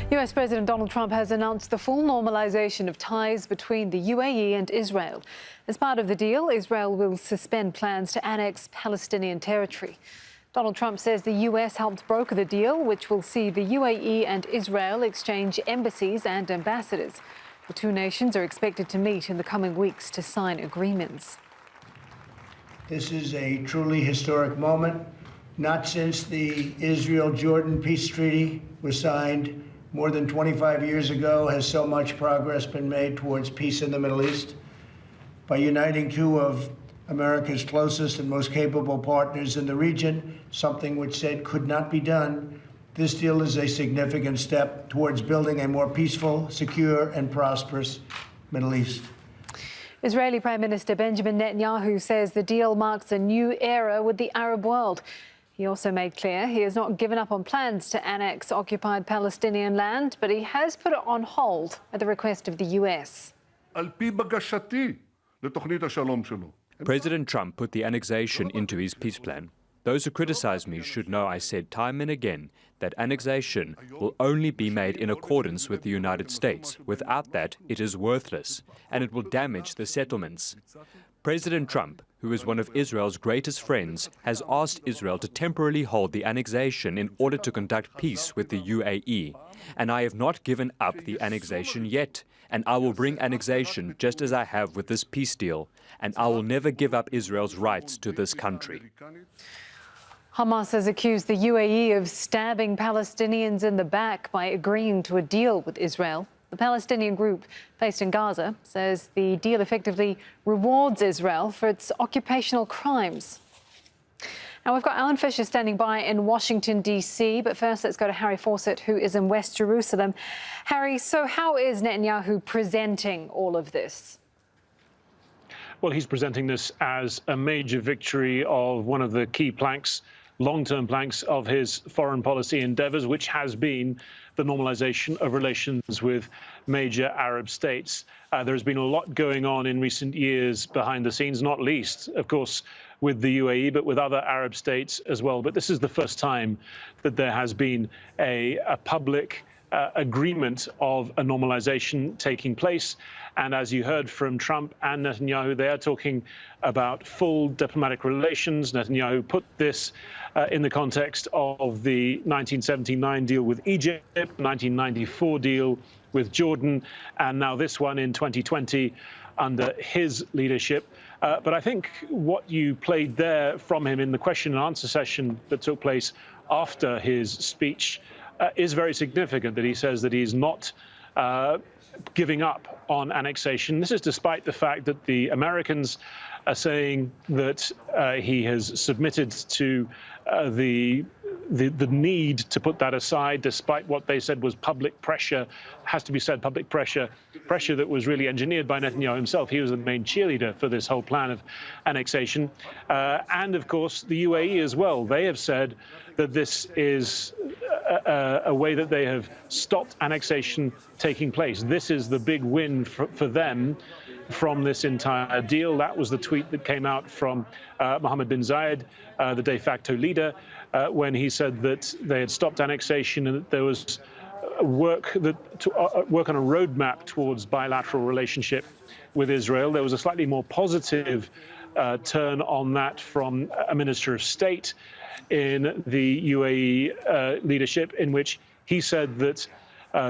US President Donald Trump has announced the full normalisation of ties between the UAE and Israel. As part of the deal, Israel will suspend plans to annex Palestinian territory. Donald Trump says the US helped broker the deal, which will see the UAE and Israel exchange embassies and ambassadors. The two nations are expected to meet in the coming weeks to sign agreements. This is a truly historic moment. Not since the Israel-Jordan peace treaty was signed more than 25 years ago has so much progress been made towards peace in the Middle East. By uniting two of America's closest and most capable partners in the region, something which said could not be done, this deal is a significant step towards building a more peaceful, secure, and prosperous Middle East. Israeli Prime Minister Benjamin Netanyahu says the deal marks a new era with the Arab world. He also made clear he has not given up on plans to annex occupied Palestinian land, but he has put it on hold at the request of the US. President Trump put the annexation into his peace plan. Those who criticize me should know I said time and again that annexation will only be made in accordance with the United States. Without that, it is worthless, and it will damage the settlements. President Trump, who is one of Israel's greatest friends, has asked Israel to temporarily hold the annexation in order to conduct peace with the UAE. And I have not given up the annexation yet. And I will bring annexation just as I have with this peace deal. And I will never give up Israel's rights to this country. Hamas has accused the UAE of stabbing Palestinians in the back by agreeing to a deal with Israel. The Palestinian group based in Gaza says the deal effectively rewards Israel for its occupational crimes. Now, we've got Alan Fisher standing by in Washington, D.C., but first let's go to Harry Fawcett, who is in West Jerusalem. Harry, so how is Netanyahu presenting all of this? Well, he's presenting this as a major victory of one of the key planks, long-term planks of his foreign policy endeavors, which has been the normalization of relations with major Arab states. There has been a lot going on in recent years behind the scenes, not least, of course, with the UAE, but with other Arab states as well. But this is the first time that there has been a public agreement of a normalization taking place. And as you heard from Trump and Netanyahu, they are talking about full diplomatic relations. Netanyahu put this in the context of the 1979 deal with Egypt, 1994 deal with Jordan, and now this one in 2020 under his leadership. But I think what you played there from him in the question and answer session that took place after his speech is very significant, that he says that he's not giving up on annexation. This is despite the fact that the Americans are saying that he has submitted to the need to put that aside, despite what they said was public pressure, has to be said, public pressure that was really engineered by Netanyahu himself. He was the main cheerleader for this whole plan of annexation. And of course, the UAE as well. They have said that this is a way that they have stopped annexation taking place. This is the big win for them from this entire deal. That was the tweet that came out from Mohammed bin Zayed, the de facto leader, when he said that they had stopped annexation and that there was work on a roadmap towards bilateral relationship with Israel. There was a slightly more positive turn on that from a minister of state in the UAE leadership, in which he said that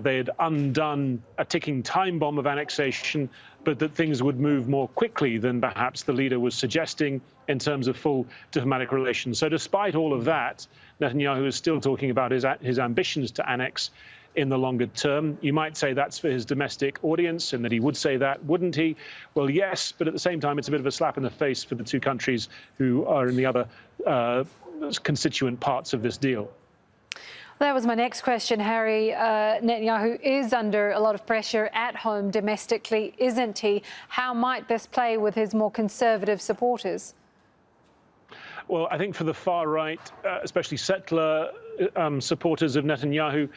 they had undone a ticking time bomb of annexation, but that things would move more quickly than perhaps the leader was suggesting in terms of full diplomatic relations. So despite all of that, Netanyahu is still talking about his ambitions to annex in the longer term. You might say that's for his domestic audience and that he would say that, wouldn't he? Well, yes, but at the same time, it's a bit of a slap in the face for the two countries who are in the other constituent parts of this deal. That was my next question, Harry. Netanyahu is under a lot of pressure at home domestically, isn't he? How might this play with his more conservative supporters? Well, I think for the far right, especially settler supporters of Netanyahu,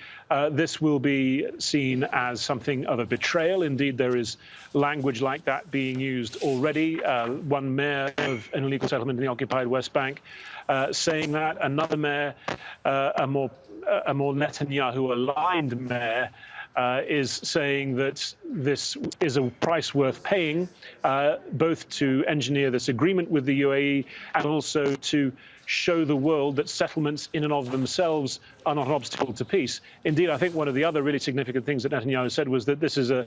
this will be seen as something of a betrayal. Indeed, there is language like that being used already. One mayor of an illegal settlement in the occupied West Bank saying that, another mayor, a more a more Netanyahu-aligned mayor is saying that this is a price worth paying, both to engineer this agreement with the UAE and also to show the world that settlements in and of themselves are not an obstacle to peace. Indeed, I think one of the other really significant things that Netanyahu said was that this is an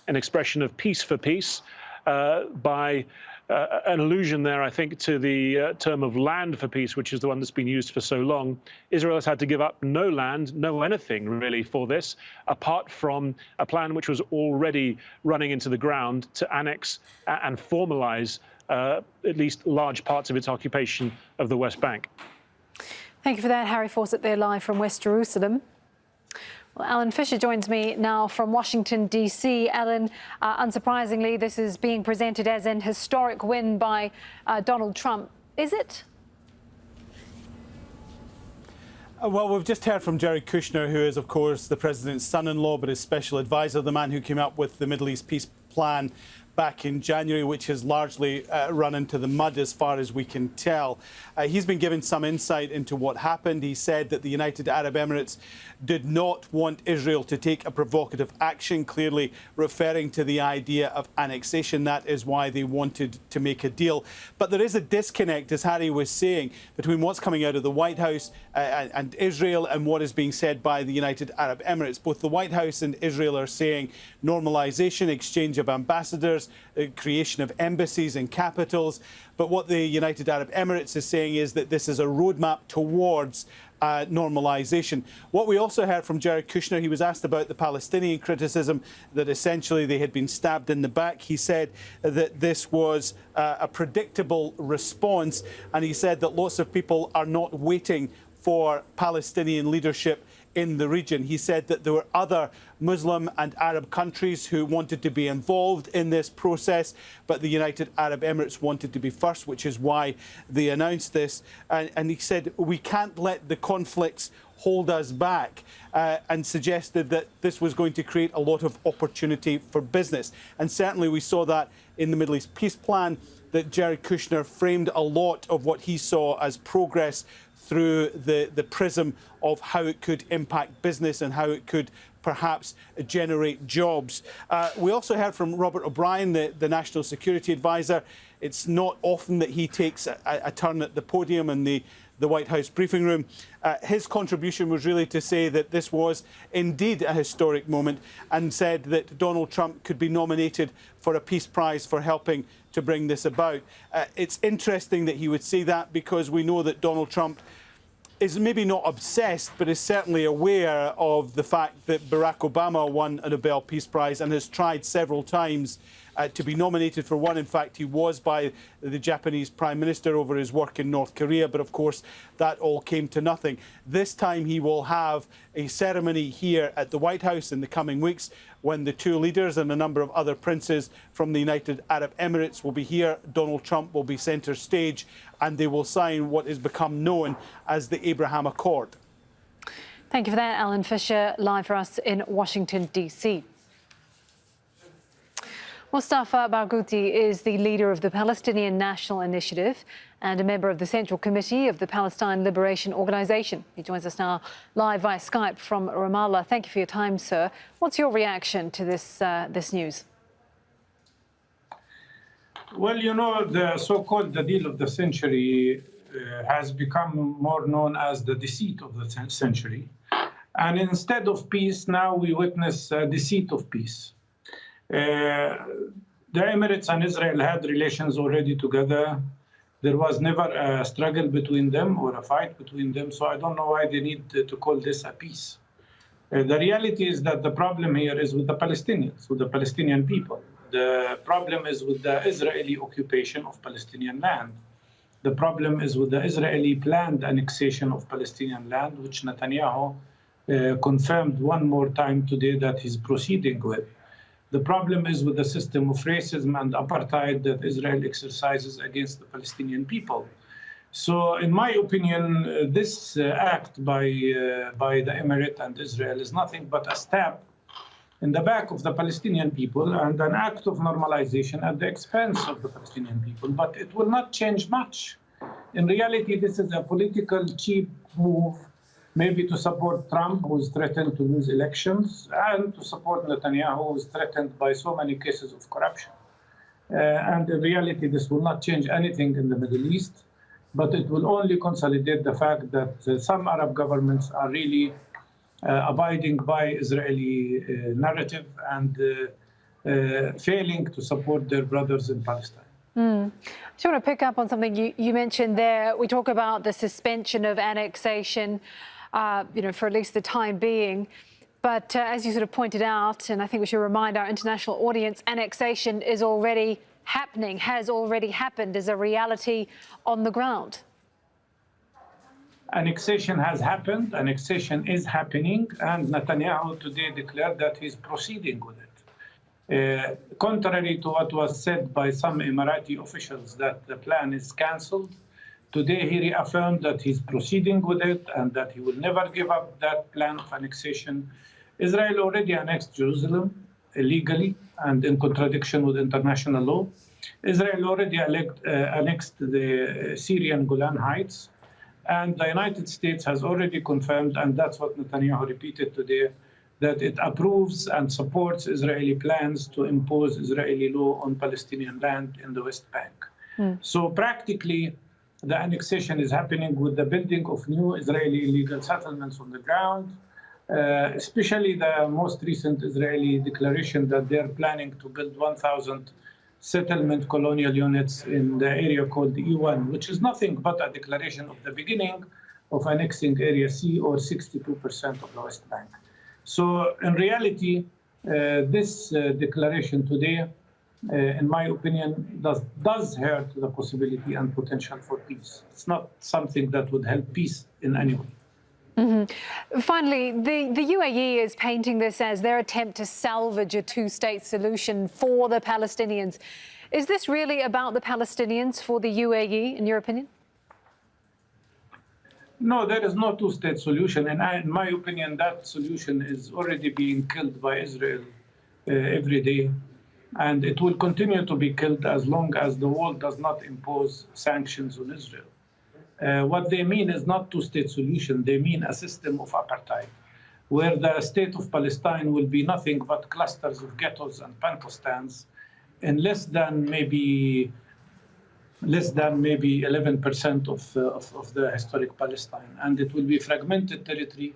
expression of peace for peace, by an allusion there, I think, to the term of land for peace, which is the one that's been used for so long. Israel has had to give up no land, no anything really for this, apart from a plan which was already running into the ground to annex and formalize at least large parts of its occupation of the West Bank. Thank you for that, Harry Fawcett, there live from West Jerusalem. Well, Alan Fisher joins me now from Washington, D.C. Alan, unsurprisingly, this is being presented as an historic win by Donald Trump. Is it? Well, we've just heard from Jared Kushner, who is, of course, the president's son-in-law, but his special advisor, the man who came up with the Middle East peace plan back in January, which has largely run into the mud as far as we can tell. He's been given some insight into what happened. He said that the United Arab Emirates did not want Israel to take a provocative action, clearly referring to the idea of annexation. That is why they wanted to make a deal. But there is a disconnect, as Harry was saying, between what's coming out of the White House and Israel and what is being said by the United Arab Emirates. Both the White House and Israel are saying normalisation, exchange of ambassadors, creation of embassies and capitals. But what the United Arab Emirates is saying is that this is a roadmap towards normalisation. What we also heard from Jared Kushner, he was asked about the Palestinian criticism that essentially they had been stabbed in the back. He said that this was a predictable response, and he said that lots of people are not waiting for Palestinian leadership in the region. He said that there were other Muslim and Arab countries who wanted to be involved in this process, but the United Arab Emirates wanted to be first, which is why they announced this. And he said, we can't let the conflicts hold us back, and suggested that this was going to create a lot of opportunity for business. And certainly we saw that in the Middle East peace plan, that Jared Kushner framed a lot of what he saw as progress through the prism of how it could impact business and how it could perhaps generate jobs. We also heard from Robert O'Brien, the National Security Advisor. It's not often that he takes a turn at the podium in the White House briefing room. His contribution was really to say that this was indeed a historic moment, and said that Donald Trump could be nominated for a Peace Prize for helping to bring this about. It's interesting that he would say that, because we know that Donald Trump is maybe not obsessed, but is certainly aware of the fact that Barack Obama won a Nobel Peace Prize and has tried several times to be nominated for one. In fact, he was by the Japanese Prime Minister over his work in North Korea, but of course that all came to nothing. This time he will have a ceremony here at the White House in the coming weeks, when the two leaders and a number of other princes from the United Arab Emirates will be here. Donald Trump will be centre stage, and they will sign what has become known as the Abraham Accord. Thank you for that, Alan Fisher, live for us in Washington, D.C. Mustafa Barghouti is the leader of the Palestinian National Initiative and a member of the Central Committee of the Palestine Liberation Organization. He joins us now live via Skype from Ramallah. Thank you for your time, sir. What's your reaction to this news? Well, you know, the so-called the deal of the century has become more known as the deceit of the century. And instead of peace, now we witness deceit of peace. The Emirates and Israel had relations already together. There was never a struggle between them or a fight between them, so I don't know why they need to call this a peace. The reality is that the problem here is with the Palestinians, with the Palestinian people. The problem is with the Israeli occupation of Palestinian land. The problem is with the Israeli planned annexation of Palestinian land, which Netanyahu confirmed one more time today that he's proceeding with. The problem is with the system of racism and apartheid that Israel exercises against the Palestinian people. So, in my opinion, this act by the Emirate and Israel is nothing but a stab in the back of the Palestinian people and an act of normalization at the expense of the Palestinian people. But it will not change much. In reality, this is a political cheap move maybe to support Trump, who is threatened to lose elections, and to support Netanyahu, who is threatened by so many cases of corruption. And in reality, this will not change anything in the Middle East, but it will only consolidate the fact that some Arab governments are really abiding by Israeli narrative and failing to support their brothers in Palestine. I just want to pick up on something you mentioned there. We talk about the suspension of annexation, for at least the time being. But as you sort of pointed out, and I think we should remind our international audience, annexation is already happening, has already happened, is a reality on the ground. Annexation has happened, annexation is happening, and Netanyahu today declared that he's proceeding with it. Contrary to what was said by some Emirati officials that the plan is cancelled, today he reaffirmed that he's proceeding with it and that he will never give up that plan of annexation. Israel already annexed Jerusalem illegally and in contradiction with international law. Israel already annexed the Syrian Golan Heights. And the United States has already confirmed, and that's what Netanyahu repeated today, that it approves and supports Israeli plans to impose Israeli law on Palestinian land in the West Bank. So practically, the annexation is happening with the building of new Israeli illegal settlements on the ground, especially the most recent Israeli declaration that they're planning to build 1,000 settlement colonial units in the area called the E1, which is nothing but a declaration of the beginning of annexing Area C, or 62% of the West Bank. So in reality, this declaration today, in my opinion, does hurt the possibility and potential for peace. It's not something that would help peace in any way. Finally, the UAE is painting this as their attempt to salvage a two-state solution for the Palestinians. Is this really about the Palestinians for the UAE, in your opinion? No, there is no two-state solution. And in my opinion, that solution is already being killed by Israel every day. And it will continue to be killed as long as the world does not impose sanctions on Israel. What they mean is not two-state solution. They mean a system of apartheid, where the state of Palestine will be nothing but clusters of ghettos and Pankistans in less than maybe 11% of the historic Palestine. And it will be fragmented territory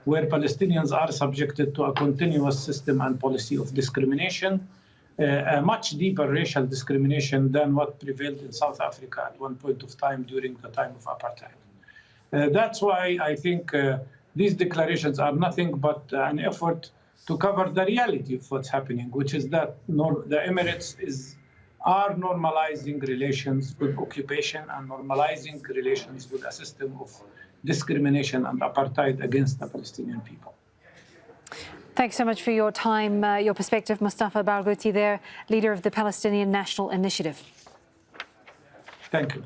where Palestinians are subjected to a continuous system and policy of discrimination, a much deeper racial discrimination than what prevailed in South Africa at one point of time during the time of apartheid. That's why I think these declarations are nothing but an effort to cover the reality of what's happening, which is that the Emirates are normalizing relations with occupation and normalizing relations with a system of discrimination and apartheid against the Palestinian people. Thanks so much for your time, your perspective, Mustafa Barghouti there, leader of the Palestinian National Initiative. Thank you.